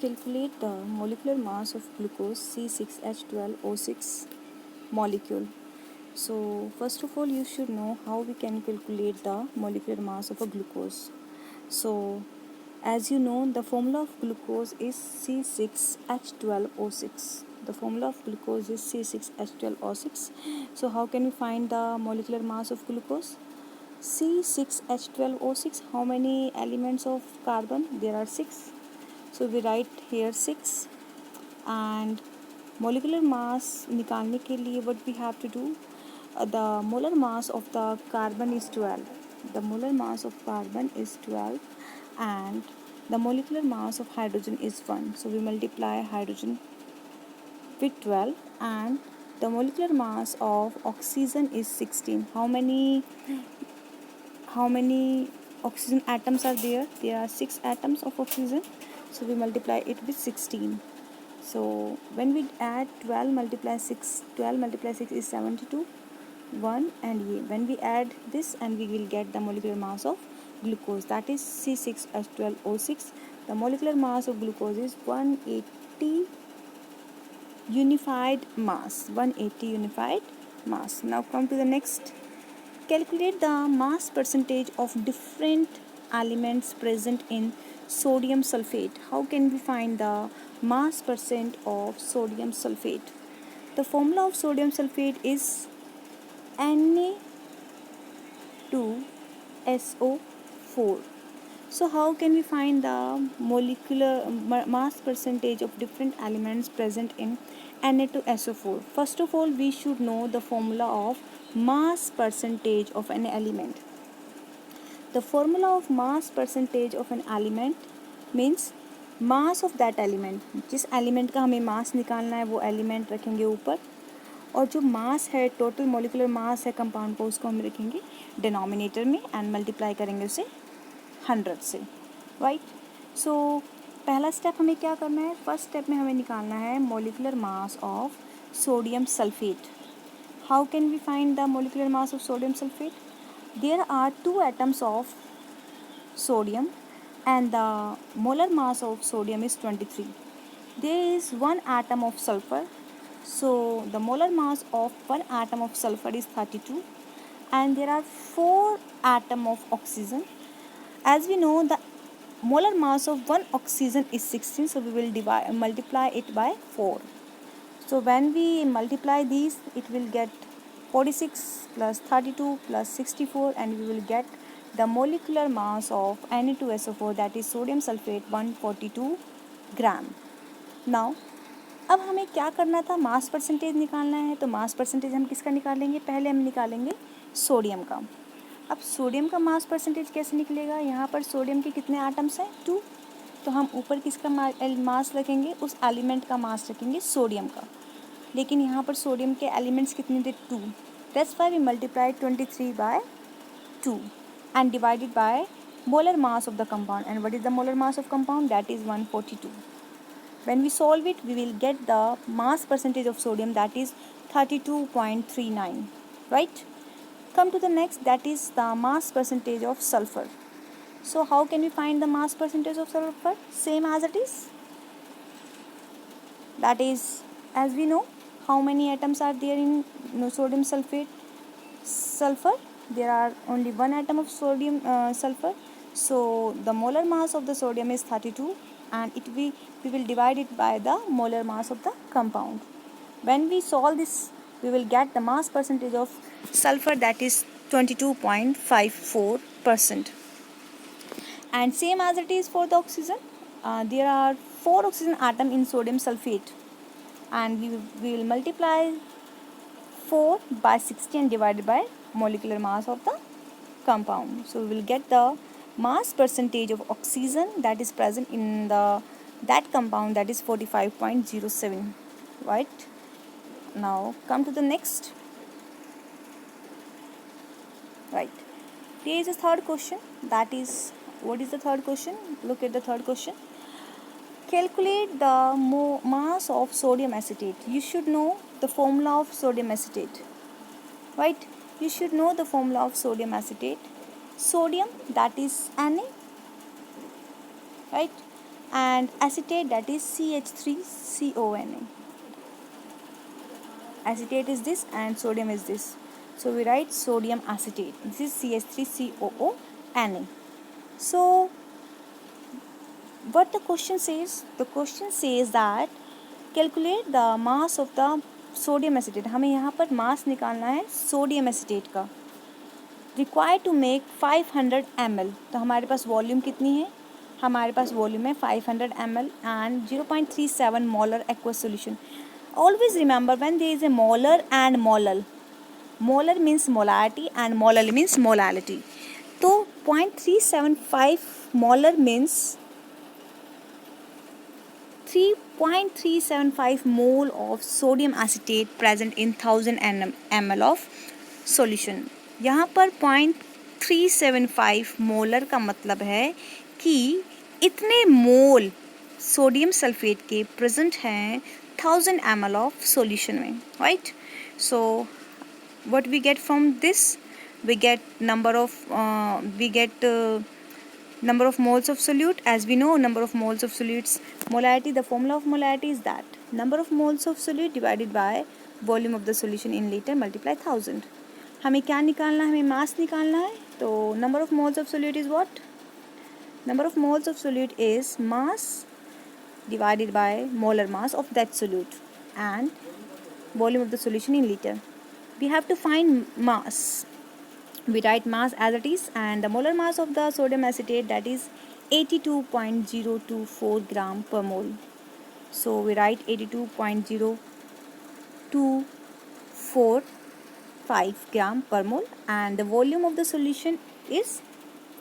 Calculate the molecular mass of glucose C6H12O6 molecule. So first of all, you should know how we can calculate the molecular mass of a glucose. So as you know, the formula of glucose is C6H12O6. The formula of glucose is C6H12O6. So how can we find the molecular mass of glucose? C6H12O6. How many elements of carbon? There are 6. So we write here 6. And molecular mass निकालने के लिए what we have to do, the molar mass of the carbon is 12. The molar mass of carbon is 12 and the molecular mass of hydrogen is 1. So we multiply hydrogen with 12 and the molecular mass of oxygen is 16. How many oxygen atoms are there? There are 6 atoms of oxygen. So we multiply it with 16. So when we add 12 multiply 6 is 72, 1 and when we add this and we will get the molecular mass of glucose, that is C6H12O6. The molecular mass of glucose is 180 unified mass. 180 unified mass. Now come to the next. Calculate the mass percentage of different elements present in sodium sulfate. How can we find the mass percent of sodium sulfate? The formula of sodium sulfate is Na2SO4. So how can we find the molecular mass percentage of different elements present in Na2SO4? First of all, we should know the formula of mass percentage of an element. The formula of mass percentage of an element means mass of that element. जिस element का हमें mass निकालना है वो element रखेंगे ऊपर और जो mass है total molecular mass है compound का उसको हम रखेंगे denominator में and multiply करेंगे उसे 100 से, right? So पहला step हमें क्या करना है? First step में हमें निकालना है molecular mass of sodium sulfate. How can we find the molecular mass of sodium sulfate? There are 2 atoms of sodium and the molar mass of sodium is 23. There is 1 atom of sulfur. So the molar mass of 1 atom of sulfur is 32 and there are 4 atoms of oxygen. As we know, the molar mass of 1 oxygen is 16, so we will multiply it by 4. So when we multiply these, it will get 46 plus 32 plus 64 and we will get the molecular mass of Na2SO4, that is sodium sulfate, 142 gram. Now अब हमें क्या करना था? Mass percentage निकालना है. तो mass percentage हम किसका निकालेंगे? पहले हम निकालेंगे सोडियम का. अब सोडियम का मास परसेंटेज कैसे निकलेगा? यहाँ पर सोडियम के कितने आटम्स हैं? 2. तो हम ऊपर किसका मास रखेंगे? उस एलिमेंट का मास रखेंगे सोडियम का. लेकिन यहाँ पर सोडियम के एलिमेंट्स कितने थे? 2. That's why we multiply 23 by 2 and divided by molar mass of the compound. And what is the molar mass of compound? That is 142. When we solve it, we will get the mass percentage of sodium, that is 32.39. Right? Come to the next, that is the mass percentage of sulfur. So how can we find the mass percentage of sulfur? Same as it is. That is, as we know, how many atoms are there in sodium sulfate? Sulfur. There are only 1 atom of sodium sulfur. So the molar mass of the sodium is 32 and we will divide it by the molar mass of the compound. When we solve this, we will get the mass percentage of sulfur, that is 22.54%. And same as it is for the oxygen, there are 4 oxygen atoms in sodium sulfate and we will multiply 4 by 60 and divided by molecular mass of the compound. So we will get the mass percentage of oxygen that is present in that compound, that is 45.07. Right? Now come to the next. Right. Here is the third question. That is, what is the third question? Look at the third question. Calculate the mass of sodium acetate. You should know the formula of sodium acetate. Right? You should know the formula of sodium acetate. Sodium, that is Na. Right? and acetate, that is CH3CONA. Acetate is this and sodium is this. So we write sodium acetate. This is CH3COONA. So what the question says? The question says that calculate the mass of the sodium acetate. हमें यहाँ पर mass निकालना है sodium acetate का. Required to make 500 ml. तो हमारे पास volume कितनी है? हमारे पास वॉल्यूम है 500 ml and 0.37 molar aqueous solution. Always remember when there is a molar and molal. Molar means molarity and molal means molality. तो 0.375 molar means 3.375 mole of sodium acetate present in 1000 ml of solution. यहाँ पर 0.375 molar का मतलब है कि इतने mole sodium sulphate के present हैं 1000 ml ऑफ सॉल्यूशन में, right. So what we get from this? we get number of moles of solute. As we know, number of moles of solutes, molarity, the formula of molarity is that number of moles of solute divided by volume of the solution in liter multiply 1000. हमें क्या निकालना है? हमें मास निकालना है. तो number of moles of solute is what? Number of moles of solute is mass divided by molar mass of that solute and volume of the solution in liter. We have to find mass. We write mass as it is, and the molar mass of the sodium acetate, that is 82.024 gram per mole. So we write 82.0245 gram per mole, and the volume of the solution is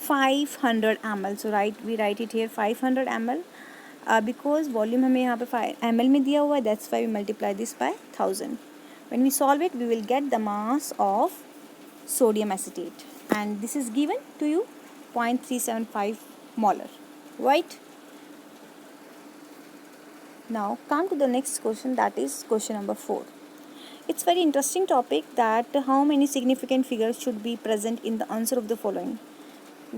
500 ml. So we write it here 500 ml because volume हमें यहाँ पे 5 ml में दिया हुआ है. That's why we multiply this by 1000. When we solve it, we will get the mass of sodium acetate, and this is given to you 0.375 molar, right? Now come to the next question, that is question number 4. It's very interesting topic that how many significant figures should be present in the answer of the following.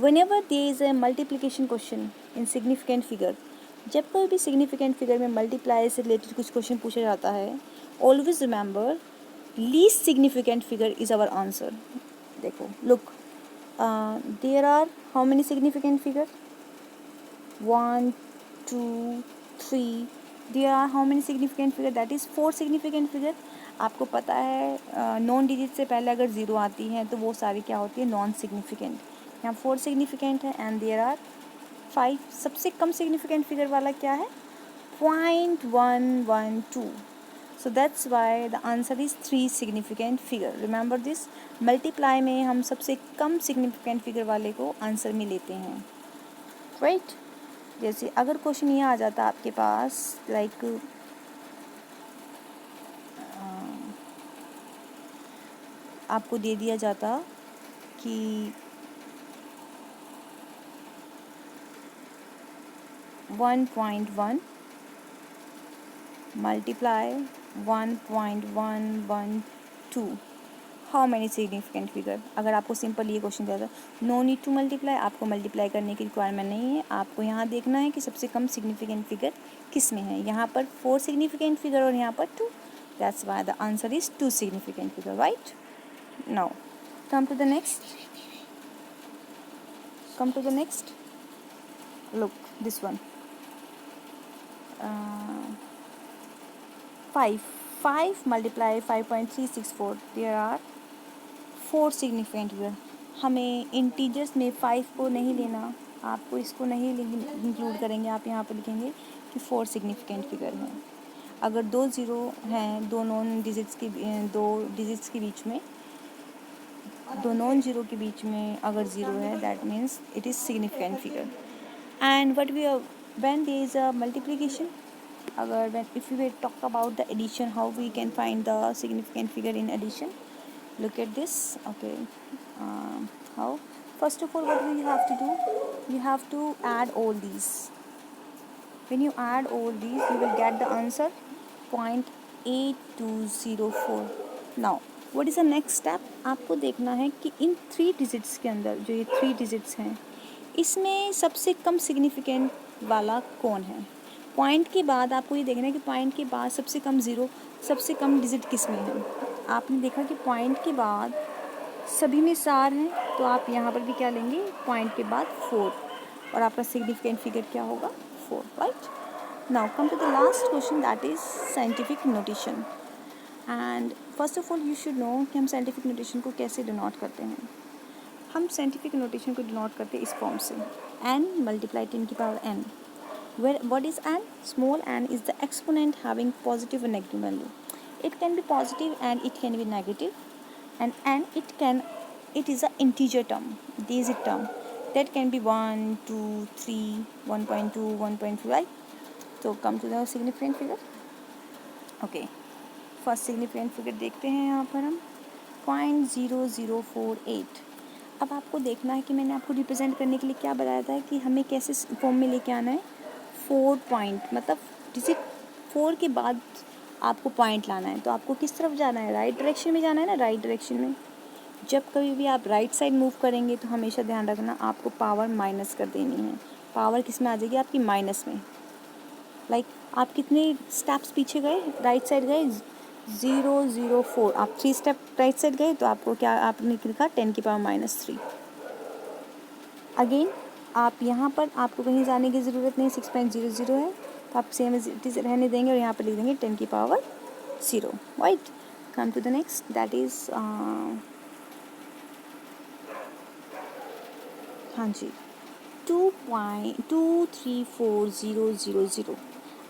Whenever there is a multiplication question in significant figure, जब कोई भी significant figure में multiply से related कुछ question पूछा जाता है, always remember least significant figure is our answer. देखो, look, there are how many significant figure? 1, 2, 3. There are how many significant figure? That is 4 significant figure. आपको पता है नॉन डिजिट से पहले अगर ज़ीरो आती हैं तो वो सारी क्या होती है? Non significant. यहाँ 4 सिग्निफिकेंट है एंड देयर आर 5. सबसे कम सिग्निफिकेंट फिगर वाला क्या है? 0.112. So that's why the answer is 3 significant figure. Remember this. Multiply में हम सबसे कम significant figure वाले को आंसर में लेते हैं, right? जैसे अगर क्वेश्चन ये आ जाता आपके पास लाइक आपको दे दिया जाता कि 1.1 multiply 1.112, how many significant figure. अगर आपको सिंपल ये क्वेश्चन दिया था, नो नीड टू मल्टीप्लाई, आपको मल्टीप्लाई करने की रिक्वायरमेंट नहीं है. आपको यहाँ देखना है कि सबसे कम सिग्निफिकेंट फिगर किस में है. यहाँ पर 4 सिग्निफिकेंट फिगर और यहाँ पर 2. That's why the answer is 2 significant figure, right. Now come to the next. Look this one. 5 multiply 5.364. There are 4 significant figure. हमें इंटीजर्स में 5 को नहीं लेना, आपको इसको नहीं इंक्लूड करेंगे. आप यहाँ पर लिखेंगे कि 4 सिग्निफिकेंट फिगर हैं. अगर 2 ज़ीरो हैं दो नॉन डिजिट्स के बीच में, दो नॉन ज़ीरो के बीच में अगर ज़ीरो है, that means it is significant figure. And what we when there is a multiplication, अगर if we talk about the addition, how we can find the significant figure in addition, look at this. Okay, how? First of all, what we have to do, you have to add all these. When you add all these, you will get the answer 0.8204. now what is the next step? आपको देखना है कि इन 3 digits के अंदर, जो ये 3 digits हैं, इसमें सबसे कम सिग्निफिकेंट वाला कौन है। पॉइंट के बाद आपको ये देखना है कि पॉइंट के बाद सबसे कम ज़ीरो, सबसे कम डिजिट किस में है। आपने देखा कि पॉइंट के बाद सभी में 4 हैं, तो आप यहाँ पर भी क्या लेंगे, पॉइंट के बाद 4, और आपका सिग्निफिकेंट फिगर क्या होगा, 4, right. Now come to the last question, that is scientific notation. And first of all you should know कि हम साइंटिफिक नोटेशन को कैसे डिनोट करते हैं। हम साइंटिफिक नोटेशन को डिनोट करते हैं इस फॉर्म से, n मल्टीप्लाई 10 की power n, where what is n, small n is the exponent having positive or negative value. It can be positive and it can be negative, and n it is a integer term, digit term, that can be 1 2 3 1.2 1.5, right? So come to the significant figure. Okay, first significant figure देखते हैं यहाँ पर हम 0.0048। अब आपको देखना है कि मैंने आपको रिप्रेजेंट करने के लिए क्या बताया था कि हमें कैसे फॉर्म में लेके आना है, 4 पॉइंट, मतलब डिजिट 4 के बाद आपको पॉइंट लाना है। तो आपको किस तरफ जाना है, राइट डायरेक्शन में जाना है ना, राइट डायरेक्शन में। जब कभी भी आप राइट साइड मूव करेंगे तो हमेशा ध्यान रखना आपको पावर माइनस कर देनी है। पावर किस में आ जाएगी, आपकी माइनस में। लाइक आप कितने स्टेप्स पीछे गए, राइट साइड गए 004, आप 3 स्टेप राइट साइड गए तो आपको क्या, आपने लिखा 10 की पावर -3। अगेन आप यहाँ पर आपको कहीं जाने की ज़रूरत नहीं, 6.00 है तो आप सेम एज इट इज़ रहने देंगे और यहाँ पर लिख देंगे 10 की power 0, right. Come to the next, that is हाँ जी 2.234,000।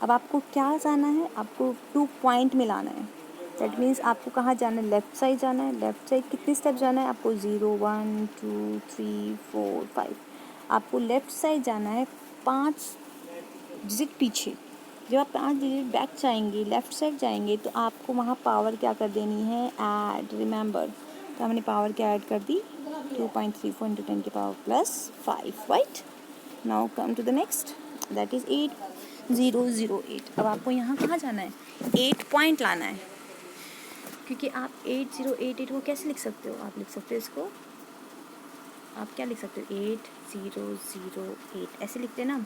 अब आपको क्या जाना है, आपको 2 पॉइंट में लाना है। दैट मीन्स आपको कहाँ जाना है, लेफ़्ट साइड जाना है। लेफ़्ट साइड कितने स्टेप जाना है आपको, 0 1 2 3 4 5। आपको लेफ़्ट साइड जाना है 5 डिजिट पीछे। जब आप 5 डिजिट बैक जाएंगे, लेफ़्ट साइड जाएंगे, तो आपको वहाँ पावर क्या कर देनी है, ऐड, रिमेंबर। तो हमने पावर क्या ऐड कर दी, 2.34 into 10 की power +5, right. Now come to the next, that is 8008। अब आपको यहाँ कहाँ जाना है, 8 पॉइंट लाना है, क्योंकि आप 8088 को कैसे लिख सकते हो, आप लिख सकते हो इसको, आप क्या लिख सकते हो, 8008 ऐसे लिखते हैं ना।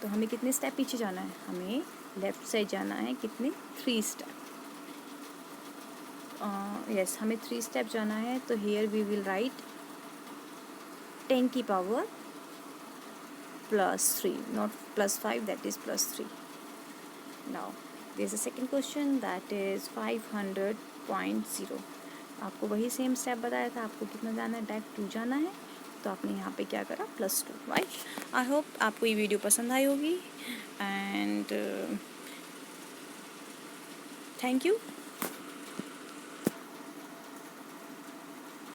तो हमें कितने स्टेप पीछे जाना है, हमें लेफ़्ट साइड जाना है, कितने, 3 स्टेप। यस, हमें 3 स्टेप जाना है। तो हियर वी विल राइट 10 की power +3, not +5, that is +3. Now there is a second question, that is 500.0। आपको वही सेम स्टेप बताया था, आपको कितना जाना है, डायरेक्ट 2 जाना है। तो आपने यहाँ पे क्या करा, +2, राइट। आई होप आपको ये वीडियो पसंद आई होगी, एंड थैंक यू।